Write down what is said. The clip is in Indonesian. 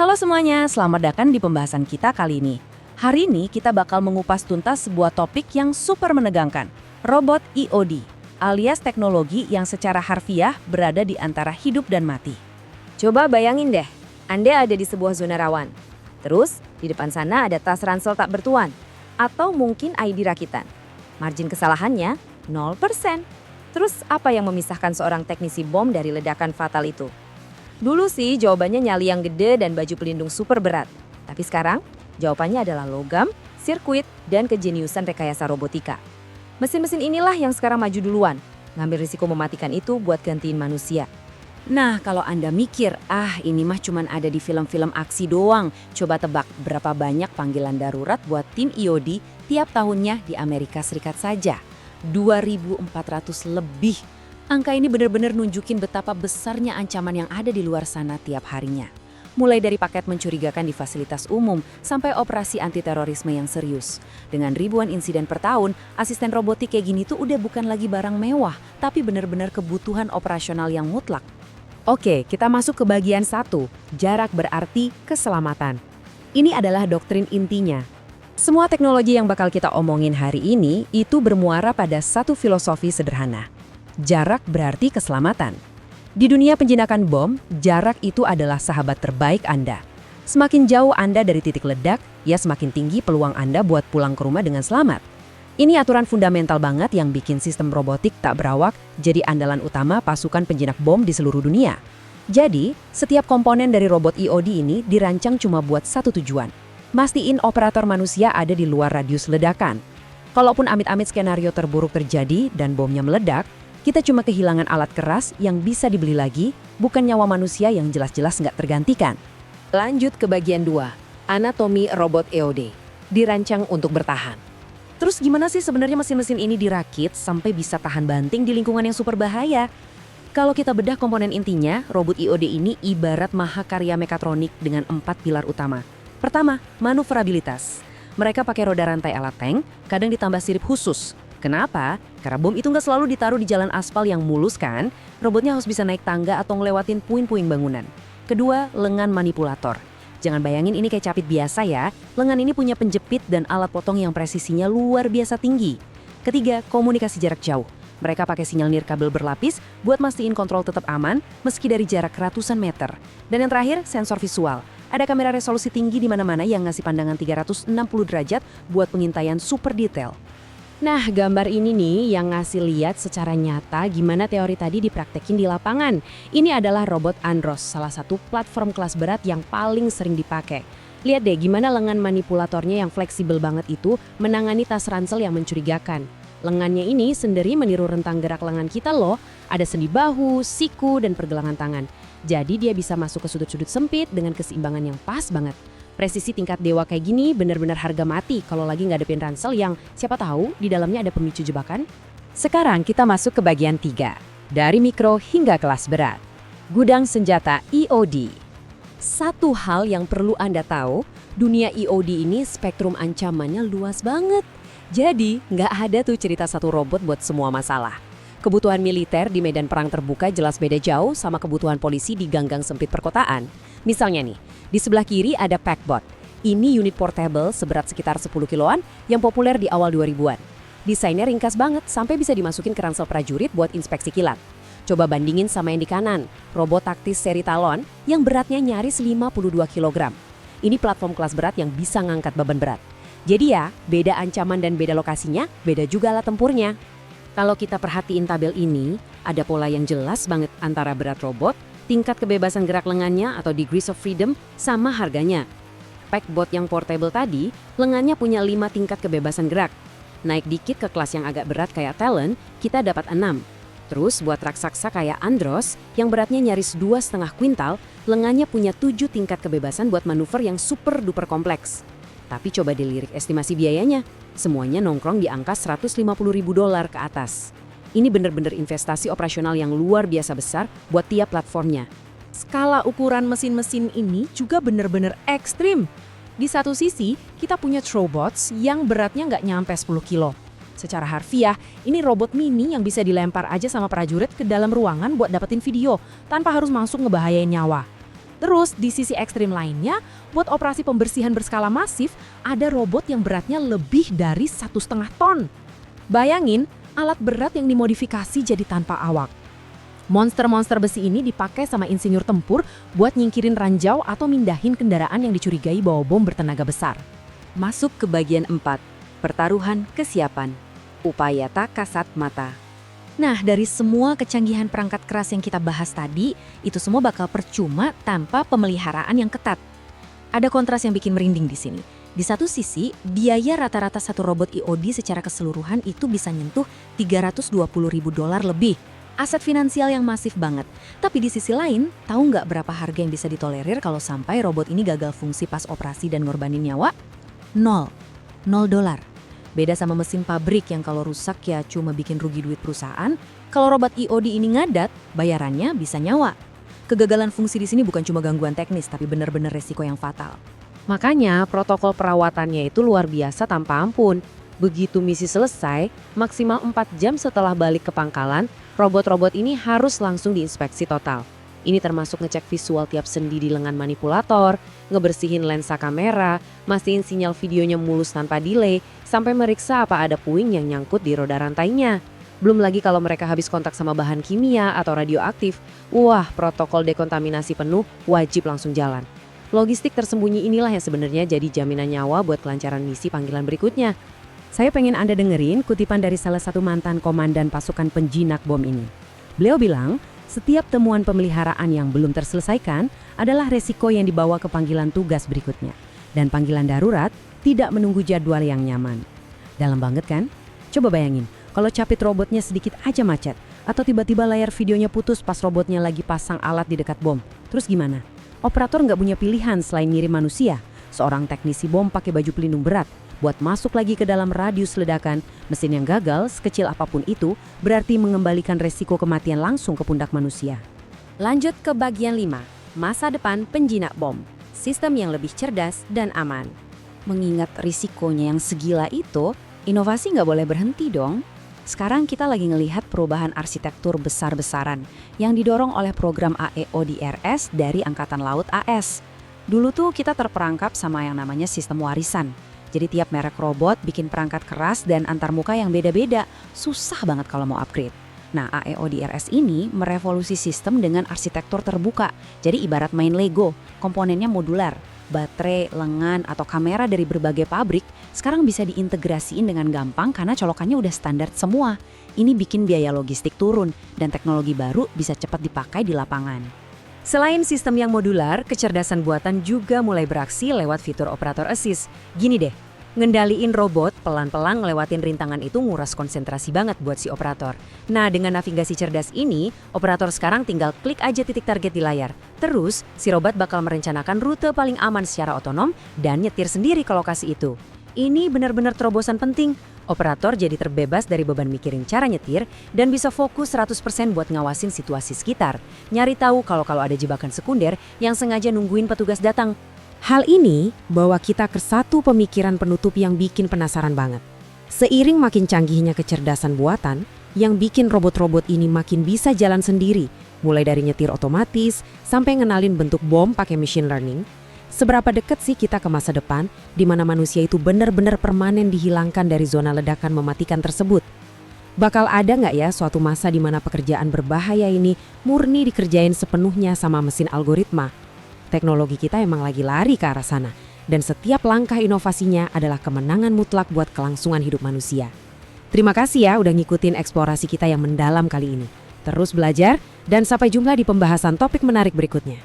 Halo semuanya, selamat datang di pembahasan kita kali ini. Hari ini kita bakal mengupas tuntas sebuah topik yang super menegangkan, robot EOD, alias teknologi yang secara harfiah berada di antara hidup dan mati. Coba bayangin deh, Anda ada di sebuah zona rawan. Terus, di depan sana ada tas ransel tak bertuan. Atau mungkin ID rakitan. Margin kesalahannya 0%. Terus apa yang memisahkan seorang teknisi bom dari ledakan fatal itu? Dulu sih jawabannya nyali yang gede dan baju pelindung super berat. Tapi sekarang, jawabannya adalah logam, sirkuit, dan kejeniusan rekayasa robotika. Mesin-mesin inilah yang sekarang maju duluan. Ngambil risiko mematikan itu buat gantiin manusia. Nah, kalau Anda mikir, ini mah cuman ada di film-film aksi doang. Coba tebak berapa banyak panggilan darurat buat tim EOD tiap tahunnya di Amerika Serikat saja. 2.400 lebih. Angka ini benar-benar nunjukin betapa besarnya ancaman yang ada di luar sana tiap harinya. Mulai dari paket mencurigakan di fasilitas umum sampai operasi anti-terorisme yang serius. Dengan ribuan insiden per tahun, asisten robotik kayak gini tuh udah bukan lagi barang mewah, tapi benar-benar kebutuhan operasional yang mutlak. Oke, kita masuk ke bagian 1, jarak berarti keselamatan. Ini adalah doktrin intinya. Semua teknologi yang bakal kita omongin hari ini itu bermuara pada satu filosofi sederhana. Jarak berarti keselamatan. Di dunia penjinakan bom, jarak itu adalah sahabat terbaik Anda. Semakin jauh Anda dari titik ledak, ya semakin tinggi peluang Anda buat pulang ke rumah dengan selamat. Ini aturan fundamental banget yang bikin sistem robotik tak berawak jadi andalan utama pasukan penjinak bom di seluruh dunia. Jadi, setiap komponen dari robot EOD ini dirancang cuma buat satu tujuan. Mastiin operator manusia ada di luar radius ledakan. Kalaupun amit-amit skenario terburuk terjadi dan bomnya meledak, kita cuma kehilangan alat keras yang bisa dibeli lagi, bukan nyawa manusia yang jelas-jelas nggak tergantikan. Lanjut ke bagian 2, anatomi robot EOD, dirancang untuk bertahan. Terus gimana sih sebenarnya mesin-mesin ini dirakit sampai bisa tahan banting di lingkungan yang super bahaya? Kalau kita bedah komponen intinya, robot EOD ini ibarat mahakarya mekatronik dengan 4 pilar utama. Pertama, manuverabilitas. Mereka pakai roda rantai ala tank, kadang ditambah sirip khusus. Kenapa? Karena bom itu nggak selalu ditaruh di jalan aspal yang mulus kan? Robotnya harus bisa naik tangga atau ngelewatin puing-puing bangunan. Kedua, lengan manipulator. Jangan bayangin ini kayak capit biasa ya. Lengan ini punya penjepit dan alat potong yang presisinya luar biasa tinggi. Ketiga, komunikasi jarak jauh. Mereka pakai sinyal nirkabel berlapis buat mastiin kontrol tetap aman meski dari jarak ratusan meter. Dan yang terakhir, sensor visual. Ada kamera resolusi tinggi di mana-mana yang ngasih pandangan 360 derajat buat pengintaian super detail. Nah, gambar ini nih yang ngasih lihat secara nyata gimana teori tadi dipraktekin di lapangan. Ini adalah robot Andros, salah satu platform kelas berat yang paling sering dipakai. Lihat deh gimana lengan manipulatornya yang fleksibel banget itu menangani tas ransel yang mencurigakan. Lengannya ini sendiri meniru rentang gerak lengan kita loh. Ada sendi bahu, siku, dan pergelangan tangan. Jadi dia bisa masuk ke sudut-sudut sempit dengan keseimbangan yang pas banget. Presisi tingkat dewa kayak gini benar-benar harga mati kalau lagi ngadepin ransel yang siapa tahu di dalamnya ada pemicu jebakan. Sekarang kita masuk ke bagian 3, dari mikro hingga kelas berat. Gudang senjata EOD. Satu hal yang perlu Anda tahu, dunia EOD ini spektrum ancamannya luas banget. Jadi nggak ada tuh cerita satu robot buat semua masalah. Kebutuhan militer di medan perang terbuka jelas beda jauh sama kebutuhan polisi di gang-gang sempit perkotaan. Misalnya nih, di sebelah kiri ada Packbot. Ini unit portable seberat sekitar 10 kiloan yang populer di awal 2000-an. Desainnya ringkas banget sampai bisa dimasukin ke ransel prajurit buat inspeksi kilat. Coba bandingin sama yang di kanan, robot taktis seri Talon yang beratnya nyaris 52 kg. Ini platform kelas berat yang bisa ngangkat beban berat. Jadi ya, beda ancaman dan beda lokasinya, beda juga alat tempurnya. Kalau kita perhatiin tabel ini, ada pola yang jelas banget antara berat robot, tingkat kebebasan gerak lengannya atau degrees of freedom, sama harganya. Packbot yang portable tadi, lengannya punya 5 tingkat kebebasan gerak. Naik dikit ke kelas yang agak berat kayak Talon, kita dapat 6. Terus buat raksasa kayak Andros, yang beratnya nyaris 2,5 kuintal, lengannya punya 7 tingkat kebebasan buat manuver yang super duper kompleks. Tapi coba dilirik estimasi biayanya, semuanya nongkrong di angka $150.000 ke atas. Ini bener-bener investasi operasional yang luar biasa besar buat tiap platformnya. Skala ukuran mesin-mesin ini juga bener-bener ekstrim. Di satu sisi, kita punya Throbots yang beratnya nggak nyampe 10 kilo. Secara harfiah, ini robot mini yang bisa dilempar aja sama prajurit ke dalam ruangan buat dapetin video, tanpa harus masuk ngebahayain nyawa. Terus di sisi ekstrim lainnya, buat operasi pembersihan berskala masif, ada robot yang beratnya lebih dari 1,5 ton. Bayangin, alat berat yang dimodifikasi jadi tanpa awak. Monster-monster besi ini dipakai sama insinyur tempur buat nyingkirin ranjau atau mindahin kendaraan yang dicurigai bawa bom bertenaga besar. Masuk ke bagian 4, pertaruhan kesiapan. Upaya tak kasat mata. Nah, dari semua kecanggihan perangkat keras yang kita bahas tadi, itu semua bakal percuma tanpa pemeliharaan yang ketat. Ada kontras yang bikin merinding di sini. Di satu sisi, biaya rata-rata satu robot IOD secara keseluruhan itu bisa nyentuh $320.000 lebih. Aset finansial yang masif banget. Tapi di sisi lain, tahu nggak berapa harga yang bisa ditolerir kalau sampai robot ini gagal fungsi pas operasi dan ngorbanin nyawa? $0. Beda sama mesin pabrik yang kalau rusak ya cuma bikin rugi duit perusahaan, kalau robot IOD ini ngadat, bayarannya bisa nyawa. Kegagalan fungsi di sini bukan cuma gangguan teknis, tapi benar-benar resiko yang fatal. Makanya protokol perawatannya itu luar biasa tanpa ampun. Begitu misi selesai, maksimal 4 jam setelah balik ke pangkalan, robot-robot ini harus langsung diinspeksi total. Ini termasuk ngecek visual tiap sendi di lengan manipulator, ngebersihin lensa kamera, mastiin sinyal videonya mulus tanpa delay, sampai meriksa apa ada puing yang nyangkut di roda rantainya. Belum lagi kalau mereka habis kontak sama bahan kimia atau radioaktif, wah protokol dekontaminasi penuh wajib langsung jalan. Logistik tersembunyi inilah yang sebenarnya jadi jaminan nyawa buat kelancaran misi panggilan berikutnya. Saya pengen Anda dengerin kutipan dari salah satu mantan komandan pasukan penjinak bom ini. Beliau bilang, setiap temuan pemeliharaan yang belum terselesaikan adalah resiko yang dibawa ke panggilan tugas berikutnya. Dan panggilan darurat tidak menunggu jadwal yang nyaman. Dalam banget kan? Coba bayangin, kalau capit robotnya sedikit aja macet, atau tiba-tiba layar videonya putus pas robotnya lagi pasang alat di dekat bom. Terus gimana? Operator nggak punya pilihan selain ngirim manusia. Seorang teknisi bom pakai baju pelindung berat, buat masuk lagi ke dalam radius ledakan. Mesin yang gagal, sekecil apapun itu, berarti mengembalikan resiko kematian langsung ke pundak manusia. Lanjut ke bagian 5, masa depan penjinak bom. Sistem yang lebih cerdas dan aman. Mengingat risikonya yang segila itu, inovasi nggak boleh berhenti dong. Sekarang kita lagi ngelihat perubahan arsitektur besar-besaran yang didorong oleh program AEODRS dari Angkatan Laut AS. Dulu tuh kita terperangkap sama yang namanya sistem warisan. Jadi tiap merek robot bikin perangkat keras dan antarmuka yang beda-beda. Susah banget kalau mau upgrade. Nah, AEODRS ini merevolusi sistem dengan arsitektur terbuka. Jadi ibarat main Lego, komponennya modular. Baterai, lengan, atau kamera dari berbagai pabrik sekarang bisa diintegrasiin dengan gampang karena colokannya udah standar semua. Ini bikin biaya logistik turun dan teknologi baru bisa cepat dipakai di lapangan. Selain sistem yang modular, kecerdasan buatan juga mulai beraksi lewat fitur operator assist. Gini deh, ngendaliin robot pelan-pelan ngelewatin rintangan itu nguras konsentrasi banget buat si operator. Nah, dengan navigasi cerdas ini, operator sekarang tinggal klik aja titik target di layar. Terus, si robot bakal merencanakan rute paling aman secara otonom dan nyetir sendiri ke lokasi itu. Ini benar-benar terobosan penting. Operator jadi terbebas dari beban mikirin cara nyetir dan bisa fokus 100% buat ngawasin situasi sekitar. Nyari tahu kalau ada jebakan sekunder yang sengaja nungguin petugas datang. Hal ini bawa kita ke satu pemikiran penutup yang bikin penasaran banget. Seiring makin canggihnya kecerdasan buatan, yang bikin robot-robot ini makin bisa jalan sendiri, mulai dari nyetir otomatis sampai ngenalin bentuk bom pakai machine learning. Seberapa dekat sih kita ke masa depan di mana manusia itu benar-benar permanen dihilangkan dari zona ledakan mematikan tersebut? Bakal ada nggak ya suatu masa di mana pekerjaan berbahaya ini murni dikerjain sepenuhnya sama mesin algoritma? Teknologi kita emang lagi lari ke arah sana, dan setiap langkah inovasinya adalah kemenangan mutlak buat kelangsungan hidup manusia. Terima kasih ya udah ngikutin eksplorasi kita yang mendalam kali ini. Terus belajar, dan sampai jumpa di pembahasan topik menarik berikutnya.